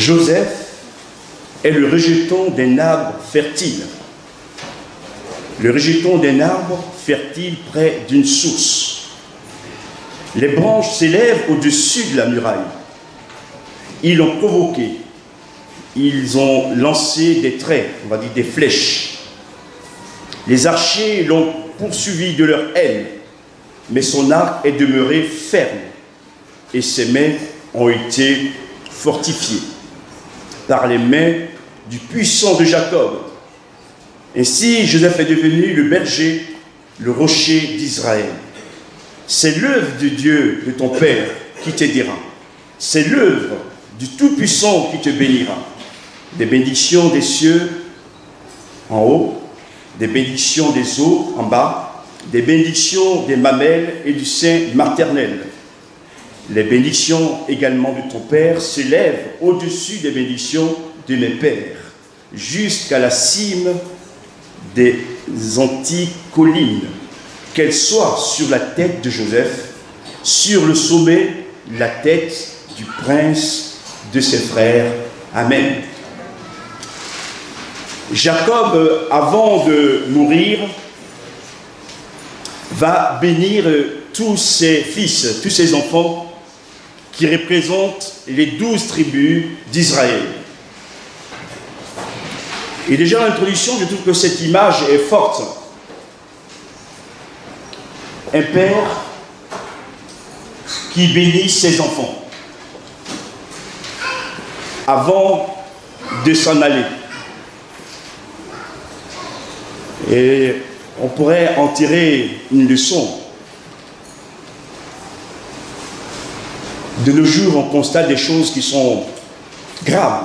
Joseph est le rejeton d'un arbre fertile. Le rejeton d'un arbre fertile près d'une source. Les branches s'élèvent au-dessus de la muraille. Ils l'ont provoqué. Ils ont lancé des traits, on va dire des flèches. Les archers l'ont poursuivi de leur aile, mais son arc est demeuré ferme et ses mains ont été fortifiées par les mains du puissant de Jacob. Ainsi, Joseph est devenu le berger, le rocher d'Israël. C'est l'œuvre de Dieu, de ton Père, qui t'aidera. C'est l'œuvre du Tout-Puissant qui te bénira. Des bénédictions des cieux en haut, des bénédictions des eaux en bas, des bénédictions des mamelles et du sein maternel. Les bénédictions également de ton Père s'élèvent au-dessus des bénédictions de mes pères, jusqu'à la cime des antiques collines, qu'elles soient sur la tête de Joseph, sur le sommet, la tête du prince de ses frères. Amen. Jacob, avant de mourir, va bénir tous ses fils, tous ses enfants, qui représentent les 12 tribus d'Israël. Et déjà en introduction, je trouve que cette image est forte. Un père qui bénit ses enfants avant de s'en aller. Et on pourrait en tirer une leçon. De nos jours, on constate des choses qui sont graves,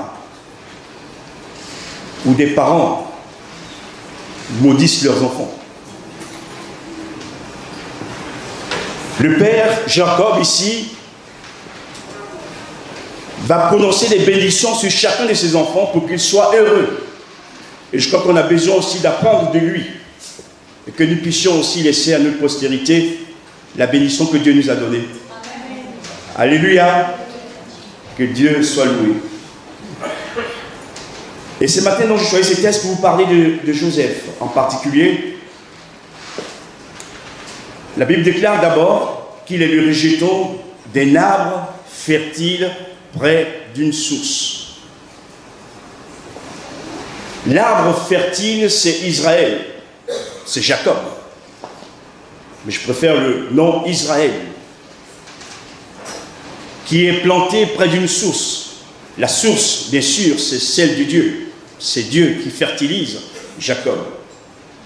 où des parents maudissent leurs enfants. Le père Jacob, ici, va prononcer des bénédictions sur chacun de ses enfants pour qu'ils soient heureux. Et je crois qu'on a besoin aussi d'apprendre de lui. Et que nous puissions aussi laisser à notre postérité la bénédiction que Dieu nous a donnée. Alléluia. Que Dieu soit loué. Et ce matin, donc, je choisis ces textes pour vous parler de Joseph en particulier. La Bible déclare d'abord qu'il est le rejeton d'un arbre fertile près d'une source. L'arbre fertile, c'est Israël. C'est Jacob. Mais je préfère le nom Israël, qui est planté près d'une source. La source, bien sûr, c'est celle de Dieu. C'est Dieu qui fertilise Jacob.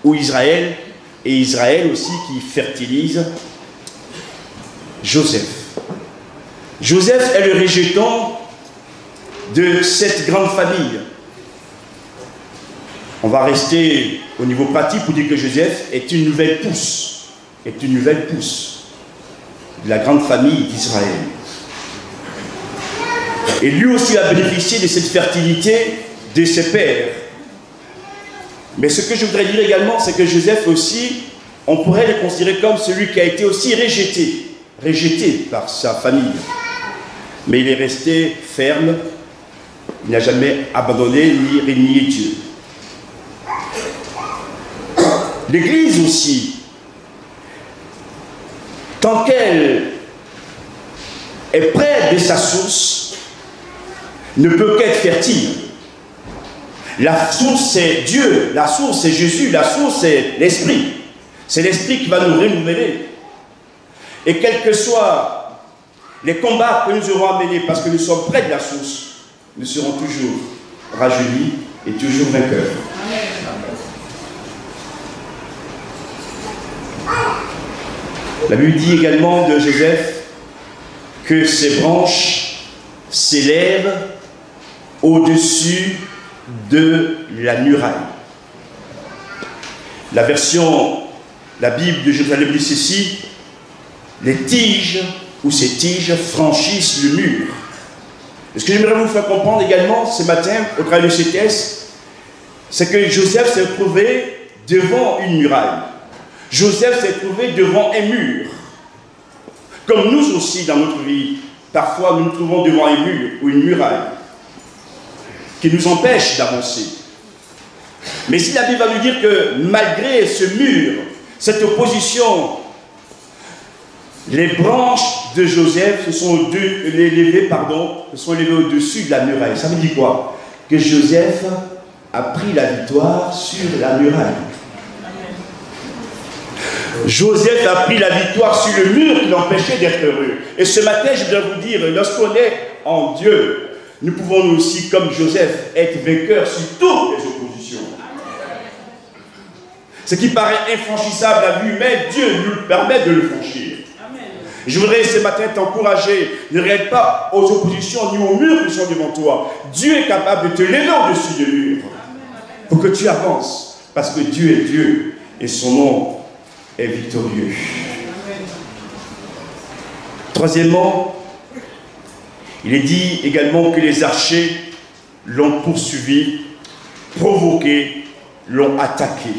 Ou Israël, et Israël aussi qui fertilise Joseph. Joseph est le rejeton de cette grande famille. On va rester au niveau pratique pour dire que Joseph est une nouvelle pousse. Est une nouvelle pousse de la grande famille d'Israël. Et lui aussi a bénéficié de cette fertilité de ses pères. Mais ce que je voudrais dire également, c'est que Joseph aussi, on pourrait le considérer comme celui qui a été aussi rejeté par sa famille. Mais il est resté ferme, il n'a jamais abandonné ni renié Dieu. L'Église aussi, tant qu'elle est près de sa source, ne peut qu'être fertile. La source c'est Dieu, la source c'est Jésus, la source c'est l'Esprit. C'est l'Esprit qui va nous renouveler. Et quels que soient les combats que nous aurons à mener parce que nous sommes près de la source, nous serons toujours rajeunis et toujours vainqueurs. La Bible dit également de Joseph que ses branches s'élèvent au-dessus de la muraille. La Bible de Jérusalem dit ceci: les tiges ou ces tiges franchissent le mur. Et ce que j'aimerais vous faire comprendre également ce matin au travers de ces textes, c'est que Joseph s'est trouvé devant une muraille. Joseph s'est trouvé devant un mur. Comme nous aussi dans notre vie, parfois nous nous trouvons devant un mur ou une muraille. qui nous empêchent d'avancer. Mais si la Bible va nous dire que malgré ce mur, cette opposition, les branches de Joseph se sont élevées au-dessus de la muraille. Ça veut dire quoi? Que Joseph a pris la victoire sur la muraille. Joseph a pris la victoire sur le mur qui l'empêchait d'être heureux. Et ce matin, je dois vous dire, lorsqu'on est en Dieu, nous pouvons nous aussi, comme Joseph, être vainqueurs sur toutes les oppositions. Ce qui paraît infranchissable à vue humaine, Dieu nous permet de le franchir. Je voudrais ce matin t'encourager, ne reste pas aux oppositions ni aux murs qui sont devant toi. Dieu est capable de te lever au-dessus des murs pour que tu avances, parce que Dieu est Dieu et son nom est victorieux. Troisièmement, il est dit également que les archers l'ont poursuivi, provoqué, l'ont attaqué.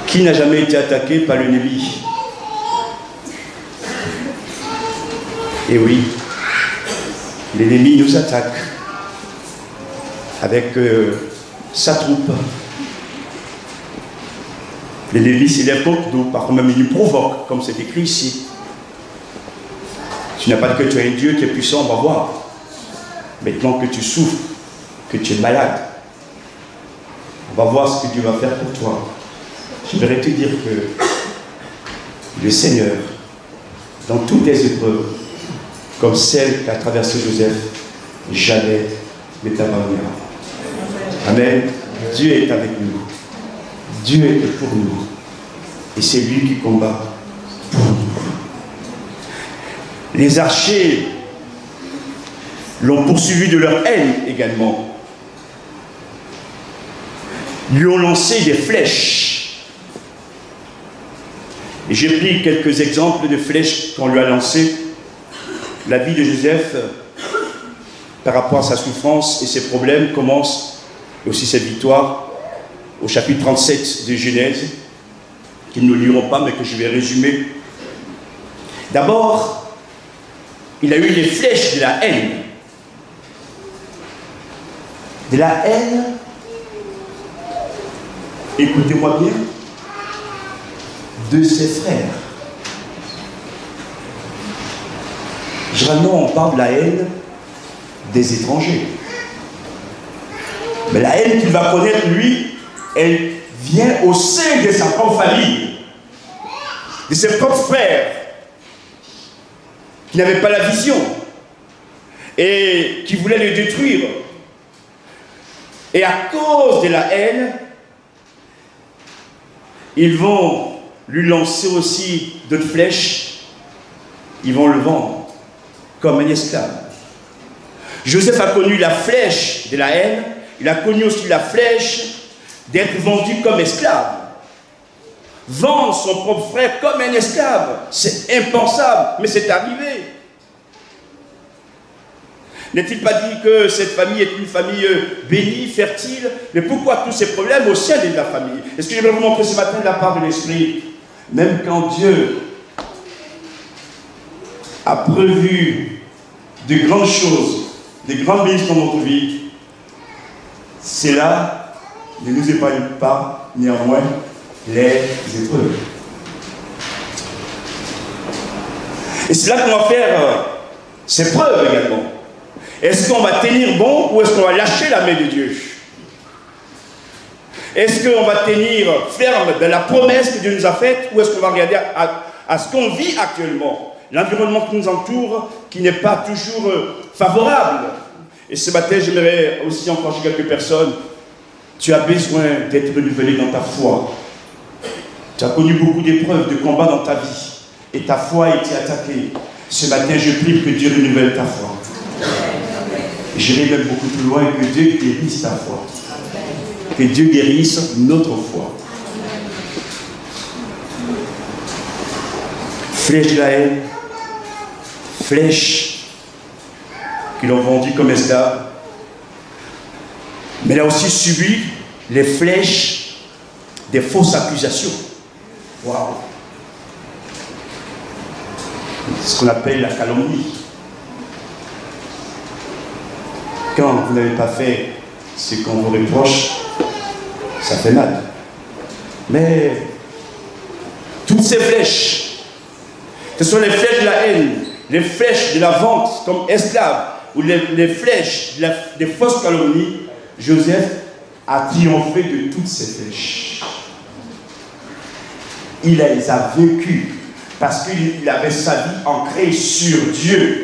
Qui n'a jamais été attaqué par l'ennemi? Et oui, l'ennemi nous attaque avec sa troupe. L'ennemi s'élève contre nous, par contre même il nous provoque, comme c'est écrit ici. Tu n'as pas que tu as un Dieu qui est puissant, on va voir. Maintenant que tu souffres, que tu es malade, on va voir ce que Dieu va faire pour toi. Je voudrais te dire que le Seigneur, dans toutes les épreuves, comme celle qu'a traversée Joseph, jamais ne t'abandonnera. Amen. Dieu est avec nous. Dieu est pour nous. Et c'est lui qui combat pour nous. Les archers l'ont poursuivi de leur haine également. Lui ont lancé des flèches. Et j'ai pris quelques exemples de flèches qu'on lui a lancées. La vie de Joseph, par rapport à sa souffrance et ses problèmes, commence, et aussi cette victoire, au chapitre 37 de Genèse, qu'ils ne liront pas, mais que je vais résumer. D'abord, il a eu les flèches de la haine. De la haine, écoutez-moi bien, de ses frères. Généralement, on parle de la haine des étrangers. Mais la haine qu'il va connaître, lui, elle vient au sein de sa propre famille, de ses propres frères, qui n'avaient pas la vision et qui voulaient le détruire. Et à cause de la haine, ils vont lui lancer aussi d'autres flèches, ils vont le vendre comme un esclave. Joseph a connu la flèche de la haine, il a connu aussi la flèche d'être vendu comme esclave. Vendre son propre frère comme un esclave, c'est impensable, mais c'est arrivé. N'est-il pas dit que cette famille est une famille bénie, fertile? Mais pourquoi tous ces problèmes au sein de la famille? Est-ce que je vais vous montrer ce matin de la part de l'Esprit? Même quand Dieu a prévu de grandes choses, de grandes bénédictions dans notre vie, cela ne nous épargne pas néanmoins les épreuves. Et c'est là qu'on va faire ces preuves également. Est-ce qu'on va tenir bon ou est-ce qu'on va lâcher la main de Dieu? Est-ce qu'on va tenir ferme de la promesse que Dieu nous a faite ou est-ce qu'on va regarder à ce qu'on vit actuellement? L'environnement qui nous entoure, qui n'est pas toujours favorable. Et ce matin, j'aimerais aussi encourager quelques personnes. Tu as besoin d'être renouvelé dans ta foi. Tu as connu beaucoup d'épreuves, de combats dans ta vie. Et ta foi a été attaquée. Ce matin, je prie que Dieu renouvelle ta foi. J'irai même beaucoup plus loin, que Dieu guérisse ta foi. Que Dieu guérisse notre foi. Flèche de la haine, flèche qui l'ont vendu comme esclave. Mais elle a aussi subi les flèches des fausses accusations. Waouh! C'est ce qu'on appelle la calomnie. quand vous n'avez pas fait ce qu'on vous reproche, ça fait mal. Mais toutes ces flèches, ce sont les flèches de la haine, les flèches de la vente comme esclave, ou les flèches des fausses calomnies. Joseph a triomphé de toutes ces flèches. Il les a vécues parce qu'il avait sa vie ancrée sur Dieu.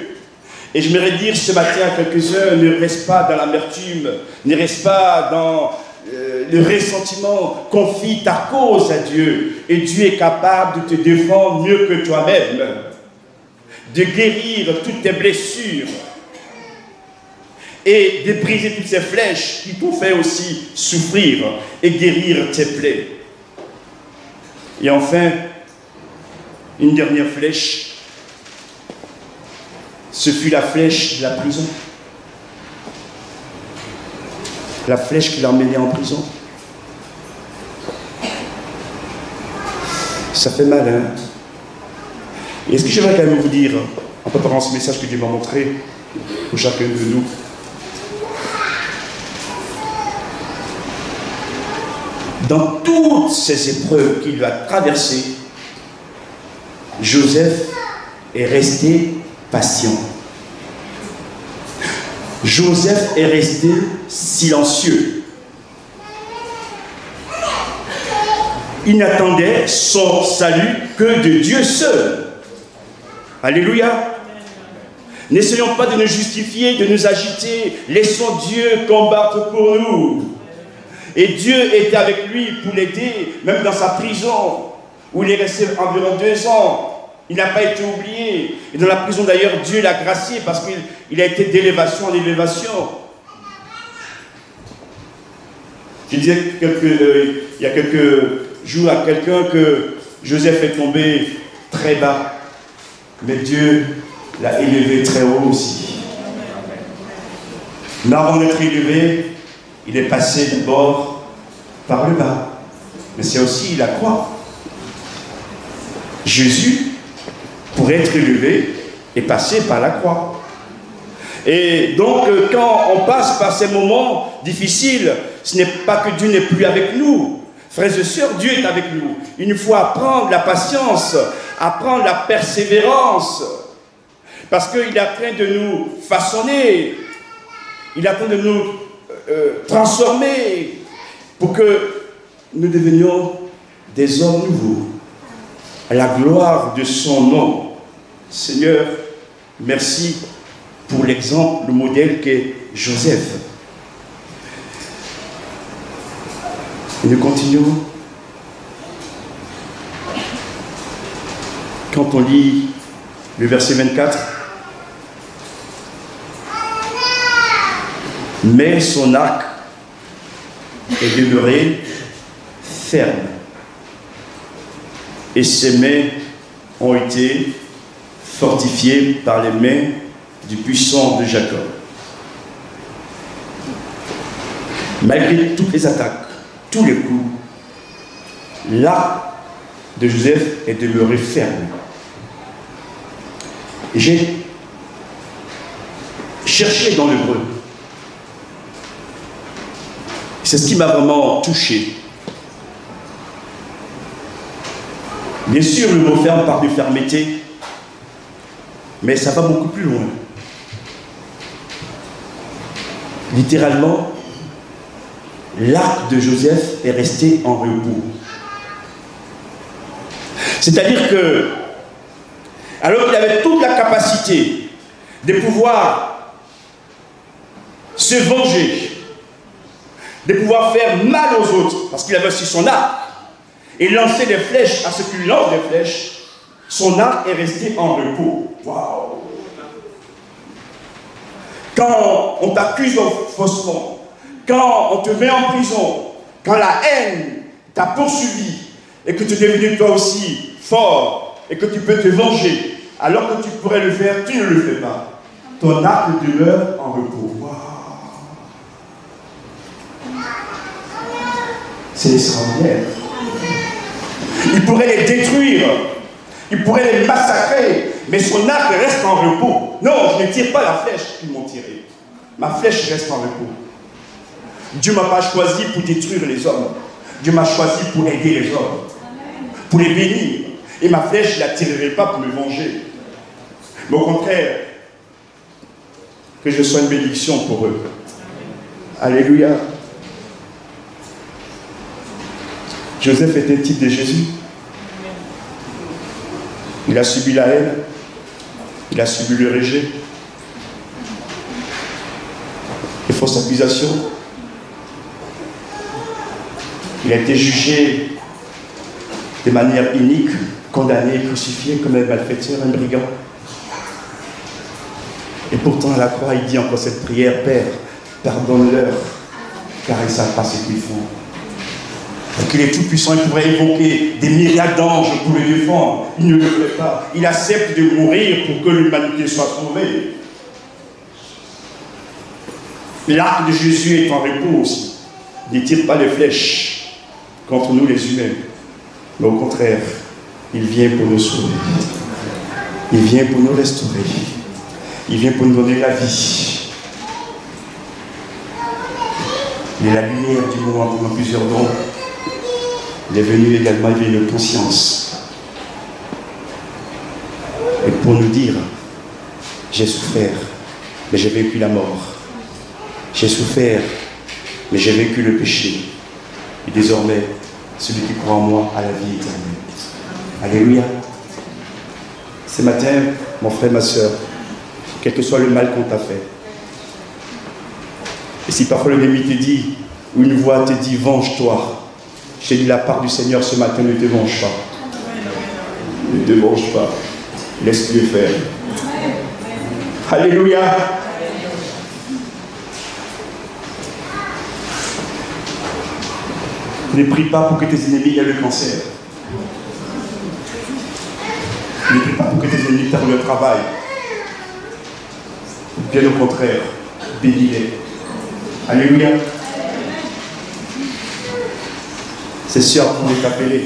Et je m'aimerais dire ce matin à quelques-uns, ne reste pas dans l'amertume, ne reste pas dans le ressentiment, confie ta cause à Dieu. Et Dieu est capable de te défendre mieux que toi-même, de guérir toutes tes blessures et de briser toutes ces flèches qui t'ont fait aussi souffrir et guérir tes plaies. Et enfin, une dernière flèche, ce fut la flèche de la prison. La flèche qui l'a emmené en prison. Ça fait mal, hein? Et ce que j'aimerais quand même vous dire, en préparant ce message que Dieu m'a montré pour chacun de nous, dans toutes ces épreuves qu'il a traversées, Joseph est resté patient. Joseph est resté silencieux. Il n'attendait son salut que de Dieu seul. Alléluia. N'essayons pas de nous justifier, de nous agiter. Laissons Dieu combattre pour nous. Et Dieu était avec lui pour l'aider, même dans sa prison, où il est resté environ 2 ans. Il n'a pas été oublié. Et dans la prison d'ailleurs, Dieu l'a gracié parce qu'il a été d'élévation en élévation. Je disais il y a quelques jours à quelqu'un que Joseph est tombé très bas. Mais Dieu l'a élevé très haut aussi. Mais avant d'être élevé, il est passé d'abord par le bas. Mais c'est aussi la croix. Jésus, pour être élevé, est passé par la croix. Et donc, quand on passe par ces moments difficiles, ce n'est pas que Dieu n'est plus avec nous. Frères et sœurs, Dieu est avec nous. Il nous faut apprendre la patience, apprendre la persévérance. Parce qu'il est en train de nous façonner. Il est en train de nous transformer pour que nous devenions des hommes nouveaux à la gloire de son nom. Seigneur, merci pour l'exemple, le modèle qu'est Joseph. Et nous continuons. Quand on lit le verset 24, mais son arc est demeuré ferme et ses mains ont été fortifiées par les mains du puissant de Jacob. Malgré toutes les attaques, tous les coups, l'arc de Joseph est demeuré ferme. J'ai cherché dans l'hébreu. C'est ce qui m'a vraiment touché. Bien sûr, le mot ferme part de fermeté, mais ça va beaucoup plus loin. Littéralement, l'arc de Joseph est resté en repos. C'est-à-dire que, alors qu'il avait toute la capacité de pouvoir se venger, de pouvoir faire mal aux autres, parce qu'il avait aussi son arc, et lancer des flèches à ceux qui lancent des flèches, son arc est resté en repos. Waouh! Quand on t'accuse faussement, quand on te met en prison, quand la haine t'a poursuivi, et que tu es devenu toi aussi fort, et que tu peux te venger, alors que tu pourrais le faire, tu ne le fais pas. Ton arc demeure en repos. Waouh! C'est extraordinaire. Il pourrait les détruire, il pourrait les massacrer, mais son arc reste en repos. Non, je ne tire pas la flèche qu'ils m'ont tirée. ma flèche reste en repos. Dieu ne m'a pas choisi pour détruire les hommes. Dieu m'a choisi pour aider les hommes, pour les bénir. Et ma flèche, je ne la tirerai pas pour me venger. Mais au contraire, que je sois une bénédiction pour eux. Alléluia. Joseph était type de Jésus. Il a subi la haine. Il a subi le rejet. Les fausses accusations. Il a été jugé de manière inique, condamné, crucifié comme un malfaiteur, un brigand. Et pourtant, à la croix, il dit encore cette prière, Père, pardonne-leur, car ils ne savent pas ce qu'ils font. Et qu'il est tout puissant, il pourrait évoquer des myriades d'anges pour le défendre. Il ne le fait pas. Il accepte de mourir pour que l'humanité soit sauvée. L'arc de Jésus est en repos aussi. Il ne tire pas les flèches contre nous les humains. Mais au contraire, il vient pour nous sauver. Il vient pour nous restaurer. Il vient pour nous donner la vie. Il est la lumière du monde dans plusieurs dons. Il est venu également éveiller nos consciences. Et pour nous dire, j'ai souffert, mais j'ai vécu la mort. J'ai souffert, mais j'ai vécu le péché. Et désormais, celui qui croit en moi a la vie éternelle. Alléluia. Ce matin, mon frère, ma soeur, quel que soit le mal qu'on t'a fait, et si parfois le ennemi te dit, ou une voix te dit, venge-toi, je te dis la part du Seigneur ce matin, ne te venge pas. Ne te venge pas. Laisse-le faire. Alléluia. Ne prie pas pour que tes ennemis aient le cancer. Ne prie pas pour que tes ennemis perdent le travail. Bien au contraire, bénis-les. Alléluia. C'est sûr qu'on est appelé.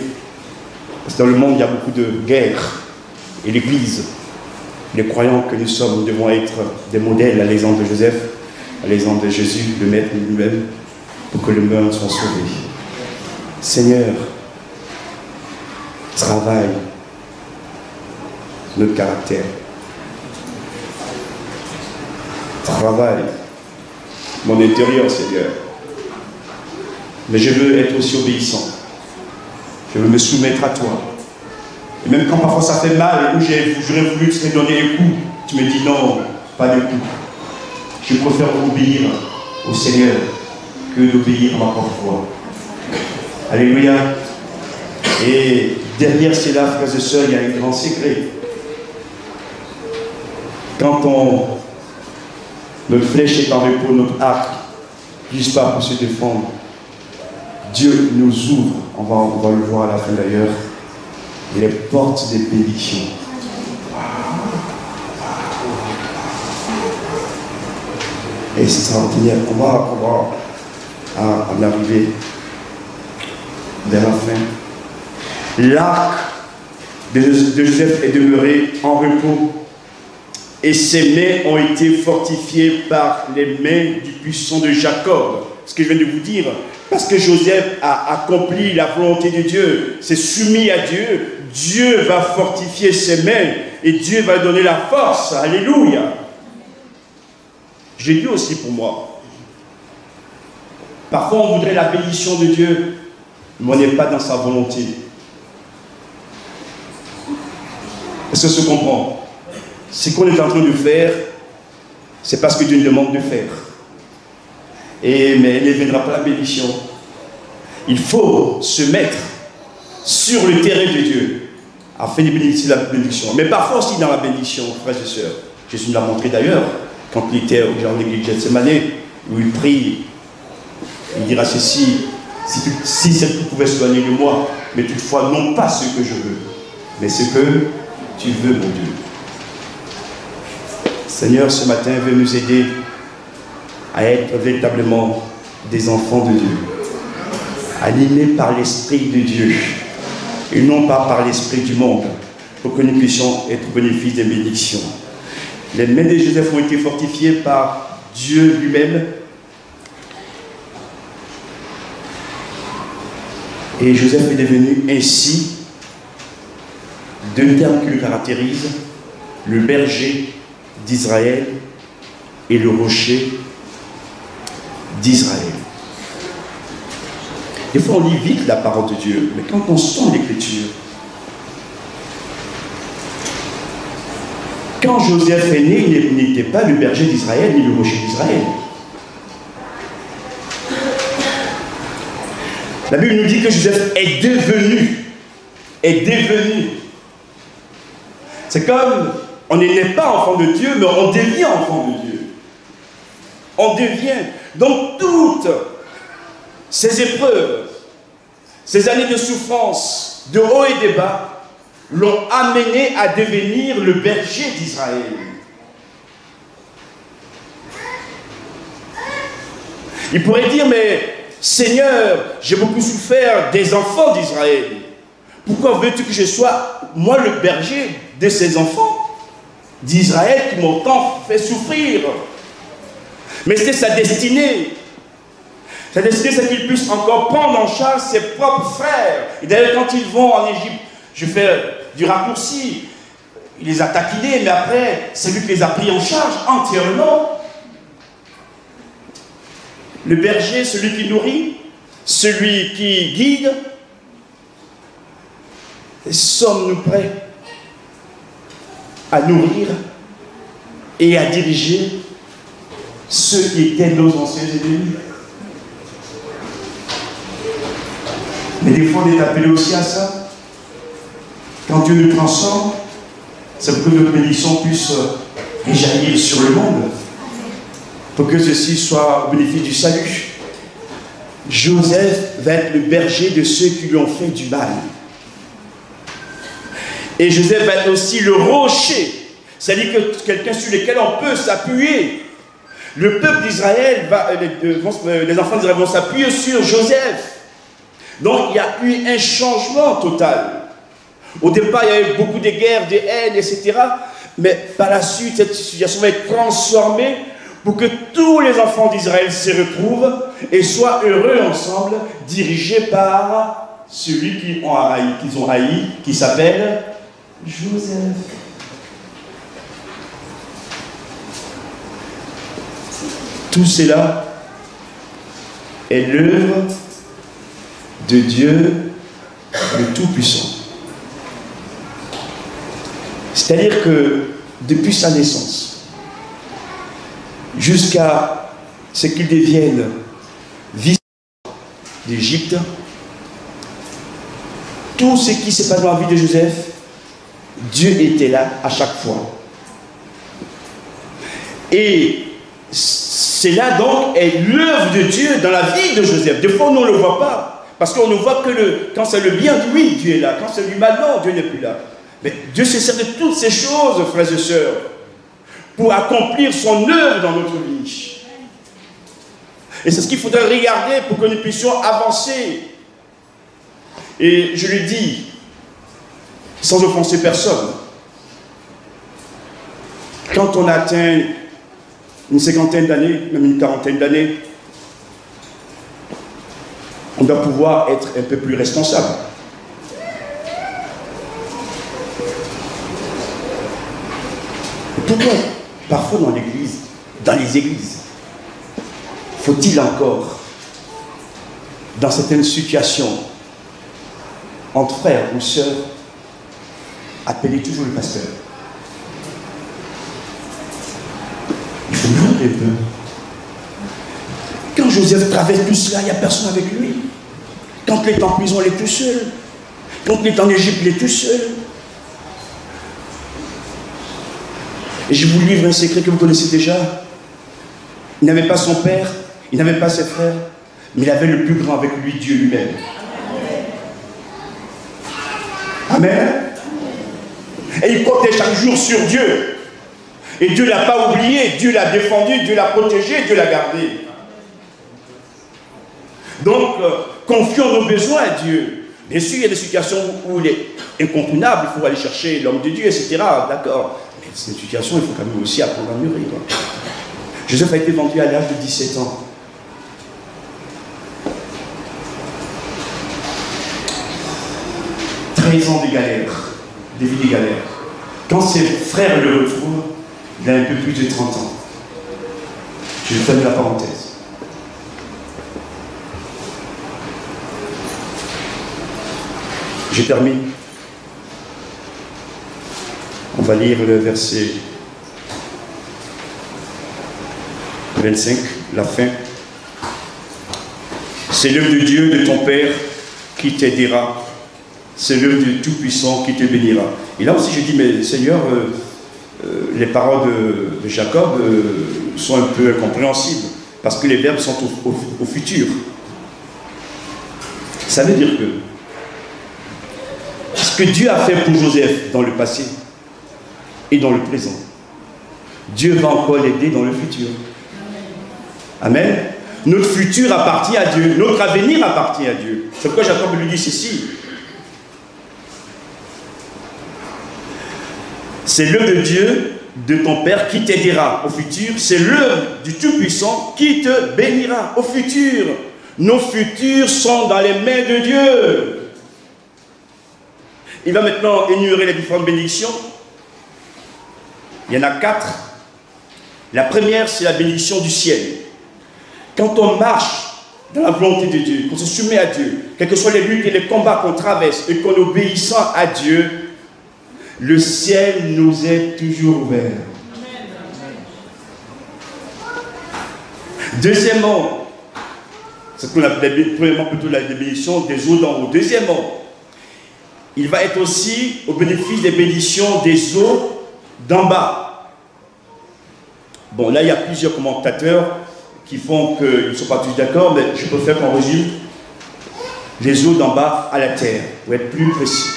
Parce que dans le monde, il y a beaucoup de guerres. Et l'Église, les croyants que nous sommes, nous devons être des modèles à l'exemple de Joseph, à l'exemple de Jésus, le Maître lui-même, pour que le monde soit sauvé. Seigneur, travaille notre caractère. Travaille mon intérieur, Seigneur. Mais je veux être aussi obéissant. Je veux me soumettre à toi. Et même quand parfois ça fait mal et où j'aurais voulu te donner un coup, tu me dis non, pas de coup. Je préfère obéir au Seigneur que d'obéir à ma propre voix. Alléluia. Et derrière cela, frères et sœurs, il y a un grand secret. Quand notre flèche est en repos, notre arc, juste pas pour se défendre, Dieu nous ouvre, on va le voir à la fin d'ailleurs, les portes des bénédictions. Et c'est extraordinaire. On va en arriver vers la fin. L'arc de Joseph est demeuré en repos et ses mains ont été fortifiées par les mains du puissant de Jacob. Ce que je viens de vous dire, parce que Joseph a accompli la volonté de Dieu, s'est soumis à Dieu, Dieu va fortifier ses mains et Dieu va donner la force. Alléluia. J'ai dit aussi pour moi. Parfois on voudrait la bénédiction de Dieu, mais on n'est pas dans sa volonté. Est-ce que ça se comprend? Ce qu'on est en train de faire, c'est parce que Dieu nous demande de faire. Mais il ne viendra pas la bénédiction. Il faut se mettre sur le terrain de Dieu afin de bénéficier de la bénédiction. Mais parfois aussi dans la bénédiction, frères et sœurs. Jésus nous l'a montré d'ailleurs, quand il était au jardin de Gethsémane, où il prie, il dira ceci, si cette coupe pouvait soigner de moi, mais toutefois non pas ce que je veux, mais ce que tu veux, mon Dieu. Seigneur, ce matin, veut nous aider à être véritablement des enfants de Dieu, animés par l'Esprit de Dieu, et non pas par l'Esprit du monde, pour que nous puissions être bénéfices des bénédictions. Les mains de Joseph ont été fortifiées par Dieu lui-même. Et Joseph est devenu ainsi deux termes qui le caractérisent, le berger d'Israël et le rocher d'Israël. Des fois on lit vite la parole de Dieu, mais quand on sent l'Écriture, quand Joseph est né, il n'était pas le berger d'Israël ni le rocher d'Israël. La Bible nous dit que Joseph est devenu. C'est comme, on n'est pas enfant de Dieu, mais on devient enfant de Dieu. On devient. Donc toutes ces épreuves, ces années de souffrance, de haut et de bas, l'ont amené à devenir le berger d'Israël. Il pourrait dire, mais Seigneur, j'ai beaucoup souffert des enfants d'Israël. Pourquoi veux-tu que je sois, moi, le berger de ces enfants d'Israël qui m'ont tant fait souffrir? Mais c'était sa destinée. Sa destinée, c'est qu'il puisse encore prendre en charge ses propres frères. Et d'ailleurs, quand ils vont en Égypte, je fais du raccourci, il les a taquinés, mais après, c'est lui qui les a pris en charge entièrement. Le berger, celui qui nourrit, celui qui guide. Sommes-nous prêts à nourrir et à diriger ceux qui étaient nos anciens ennemis? Mais des fois, on est appelé aussi à ça. Quand Dieu nous transforme, c'est pour que notre bénédiction puisse réjaillir sur le monde, pour que ceci soit au bénéfice du salut. Joseph va être le berger de ceux qui lui ont fait du mal. Et Joseph va être aussi le rocher, c'est-à-dire que quelqu'un sur lequel on peut s'appuyer. Le peuple d'Israël, les enfants d'Israël vont s'appuyer sur Joseph. Donc il y a eu un changement total. Au départ, il y a eu beaucoup de guerres, de haines, etc. Mais par la suite, cette situation va être transformée pour que tous les enfants d'Israël se retrouvent et soient heureux ensemble, dirigés par celui qu'ils ont haï, qui s'appelle Joseph. Tout cela est l'œuvre de Dieu le Tout-Puissant. C'est-à-dire que depuis sa naissance, jusqu'à ce qu'il devienne vice d'Égypte, tout ce qui s'est passé dans la vie de Joseph, Dieu était là à chaque fois. Et cela donc est l'œuvre de Dieu dans la vie de Joseph. Des fois, on ne le voit pas. Parce qu'on ne voit que quand c'est le bien, oui, Dieu est là. Quand c'est du mal, non, Dieu n'est plus là. Mais Dieu se sert de toutes ces choses, frères et sœurs, pour accomplir son œuvre dans notre vie. Et c'est ce qu'il faudrait regarder pour que nous puissions avancer. Et je le dis, sans offenser personne, quand on atteint une cinquantaine d'années, même une quarantaine d'années, on doit pouvoir être un peu plus responsable. Pourquoi parfois dans l'église, dans les églises, faut-il encore, dans certaines situations, entre frères ou sœurs, appeler toujours le pasteur? Il faut demander un peu. Quand Joseph traverse tout cela, il n'y a personne avec lui. Quand il est en prison, il est tout seul. Quand il est en Égypte, il est tout seul. Et je vous livre un secret que vous connaissez déjà. Il n'avait pas son père, il n'avait pas ses frères, mais il avait le plus grand avec lui, Dieu lui-même. Amen. Et il comptait chaque jour sur Dieu. Et Dieu ne l'a pas oublié, Dieu l'a défendu, Dieu l'a protégé, Dieu l'a gardé. Donc, confions nos besoins à Dieu. Bien sûr, il y a des situations où il est incontournable, il faut aller chercher l'homme de Dieu, etc. D'accord. Mais cette situation, il faut quand même aussi apprendre à mûrir. Joseph a été vendu à l'âge de 17 ans. Ans de galère, des vies de galère. Quand ses frères le retrouvent, il a un peu plus de 30 ans. Je ferme la parenthèse. Je termine. On va lire le verset 25, la fin. C'est l'œuvre de Dieu, de ton Père, qui t'aidera. C'est l'œuvre du Tout-Puissant qui te bénira. Et là aussi, je dis, mais Seigneur, les paroles de Jacob sont un peu incompréhensibles, parce que les verbes sont au futur. Ça veut dire que ce que Dieu a fait pour Joseph dans le passé et dans le présent, Dieu va encore l'aider dans le futur. Amen. Notre futur appartient à Dieu, notre avenir appartient à Dieu. C'est pourquoi Jacob lui dit ceci. C'est l'œuvre de Dieu, de ton Père, qui t'aidera au futur. C'est l'œuvre du Tout-Puissant qui te bénira au futur. Nos futurs sont dans les mains de Dieu. Il va maintenant énumérer les différentes bénédictions. Il y en a 4. La première, c'est la bénédiction du ciel. Quand on marche dans la volonté de Dieu, qu'on se soumet à Dieu, quels que soient les luttes et les combats qu'on traverse, et qu'on obéissant à Dieu, le ciel nous est toujours ouvert. Deuxièmement, c'est ce qu'on appelle premièrement plutôt la bénédiction des eaux d'en haut. Deuxièmement, il va être aussi au bénéfice des bénédictions des eaux d'en bas. Bon, là, il y a plusieurs commentateurs qui font qu'ils ne sont pas tous d'accord, mais je préfère qu'on résume les eaux d'en bas à la terre, pour être plus précis.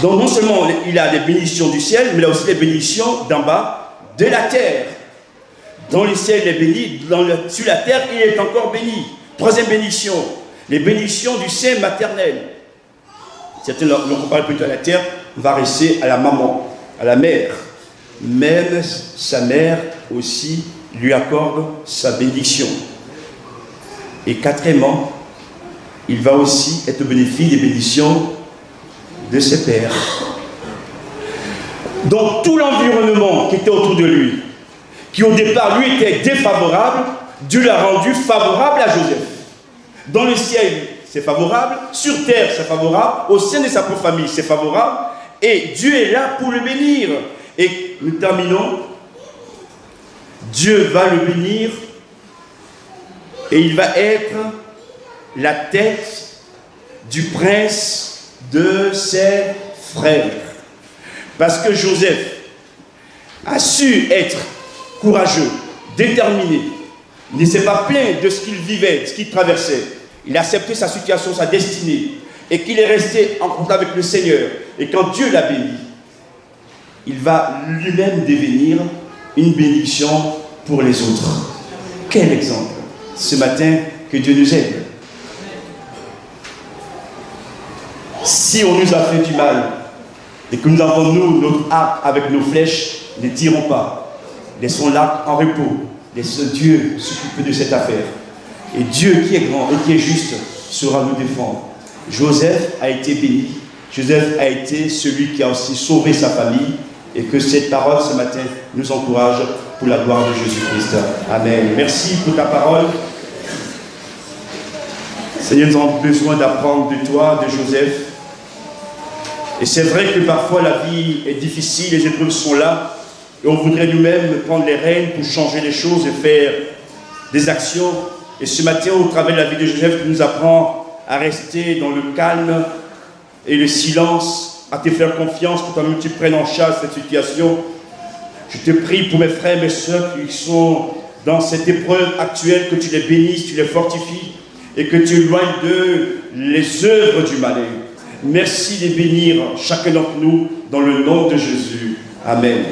Donc non seulement il a des bénédictions du ciel, mais il a aussi des bénédictions d'en bas de la terre. Dans le ciel, il est béni, sur la terre, il est encore béni. Troisième bénédiction, les bénédictions du sein maternel. Certains l'ont comparé plutôt à la terre, on va rester à la maman, à la mère. Même sa mère aussi lui accorde sa bénédiction. Et quatrièmement, il va aussi être au bénéfice des bénédictions de ses pères. Donc tout l'environnement qui était autour de lui, qui au départ lui était défavorable, Dieu l'a rendu favorable à Joseph. Dans le ciel, c'est favorable, sur terre, c'est favorable, au sein de sa propre famille, c'est favorable, et Dieu est là pour le bénir. Et nous terminons, Dieu va le bénir, et il va être la tête du prince de ses frères. Parce que Joseph a su être courageux, déterminé. Il ne s'est pas plaint de ce qu'il vivait, de ce qu'il traversait. Il a accepté sa situation, sa destinée. Et qu'il est resté en contact avec le Seigneur. Et quand Dieu l'a béni, il va lui-même devenir une bénédiction pour les autres. Quel exemple! Ce matin, que Dieu nous aide. Si on nous a fait du mal et que nous avons, nous, notre arc avec nos flèches, ne tirons pas. Laissons l'arc en repos. Laissons Dieu s'occuper de cette affaire. Et Dieu qui est grand et qui est juste saura nous défendre. Joseph a été béni. Joseph a été celui qui a aussi sauvé sa famille. Et que cette parole ce matin nous encourage pour la gloire de Jésus-Christ. Amen. Merci pour ta parole. Seigneur, nous avons besoin d'apprendre de toi, de Joseph. Et c'est vrai que parfois la vie est difficile, les épreuves sont là, et on voudrait nous-mêmes prendre les rênes pour changer les choses et faire des actions. Et ce matin, au travers de la vie de Joseph, tu nous apprends à rester dans le calme et le silence, à te faire confiance pour que toi-même tu prennes en charge cette situation. Je te prie pour mes frères et mes soeurs qui sont dans cette épreuve actuelle, que tu les bénisses, tu les fortifies, et que tu éloignes d'eux les œuvres du malin. Merci de bénir chacun d'entre nous dans le nom de Jésus. Amen.